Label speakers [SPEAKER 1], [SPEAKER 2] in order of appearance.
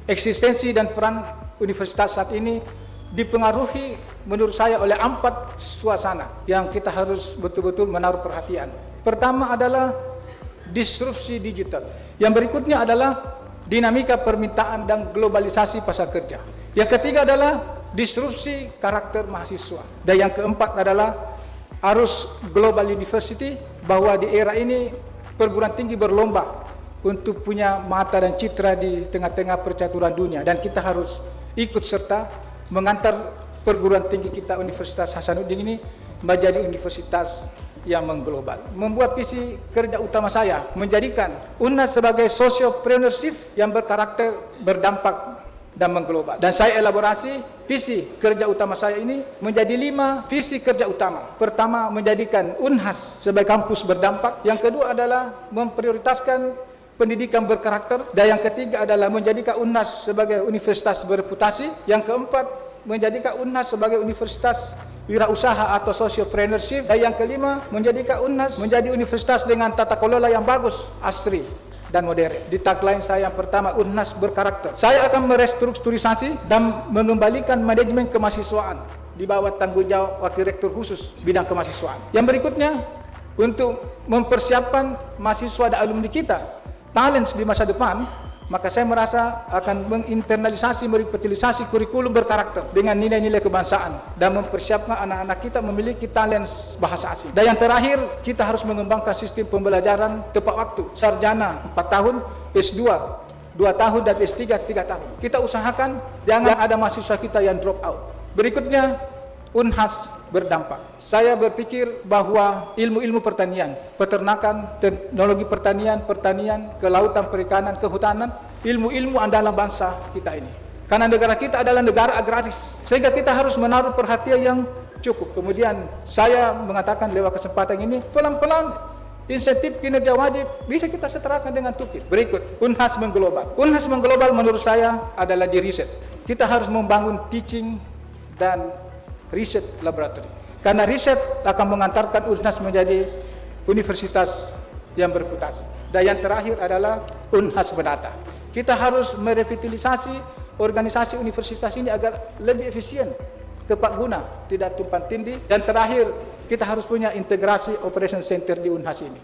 [SPEAKER 1] Eksistensi dan peran universitas saat ini dipengaruhi menurut saya oleh 4 suasana yang kita harus betul-betul menaruh perhatian. Pertama adalah disrupsi digital. Yang berikutnya adalah dinamika permintaan dan globalisasi pasar kerja. Yang ketiga adalah disrupsi karakter mahasiswa. Dan yang keempat adalah arus global university, bahwa di era ini perguruan tinggi berlomba untuk punya mata dan citra di tengah-tengah percaturan dunia, dan kita harus ikut serta mengantar perguruan tinggi kita Universitas Hasanuddin ini menjadi universitas yang mengglobal. Membuat visi kerja utama saya menjadikan UNHAS sebagai sociopreneurship yang berkarakter berdampak dan mengglobal. Dan saya elaborasi visi kerja utama saya ini menjadi 5 visi kerja utama. Pertama, menjadikan UNHAS sebagai kampus berdampak. Yang kedua adalah memprioritaskan pendidikan berkarakter. Dan yang ketiga adalah menjadikan UNHAS sebagai universitas bereputasi. Yang keempat, menjadikan UNHAS sebagai universitas wirausaha atau sociopreneurship. Dan yang kelima, menjadikan UNHAS menjadi universitas dengan tata kelola yang bagus, asri dan modern. Di tagline saya yang pertama, UNHAS berkarakter. Saya akan merestrukturisasi dan mengembalikan manajemen kemahasiswaan di bawah tanggung jawab Wakil Rektor khusus bidang kemahasiswaan. Yang berikutnya, untuk mempersiapkan mahasiswa dan alumni kita talents di masa depan, maka saya merasa akan menginternalisasi, merevitalisasi kurikulum berkarakter dengan nilai-nilai kebangsaan dan mempersiapkan anak-anak kita memiliki talents bahasa asing. Dan yang terakhir, kita harus mengembangkan sistem pembelajaran tepat waktu. Sarjana 4 tahun, S2 2 tahun, dan S3 3 tahun. Kita usahakan jangan ada mahasiswa kita yang drop out. Berikutnya, UNHAS berdampak. Saya berpikir bahwa ilmu-ilmu pertanian, peternakan, teknologi pertanian, kelautan, perikanan, kehutanan, ilmu-ilmu andalan bangsa kita ini. Karena negara kita adalah negara agraris, sehingga kita harus menaruh perhatian yang cukup. Kemudian saya mengatakan lewat kesempatan ini, pelan-pelan insentif kinerja wajib bisa kita setarakan dengan tukir. Berikut, UNHAS mengglobal. UNHAS mengglobal menurut saya adalah di riset. Kita harus membangun teaching dan riset laboratori. Karena riset akan mengantarkan UNHAS menjadi universitas yang bereputasi. Dan yang terakhir adalah UNHAS berdata. Kita harus merevitalisasi organisasi universitas ini agar lebih efisien, tepat guna, tidak tumpang tindih. Dan terakhir, kita harus punya integrasi operation center di UNHAS ini.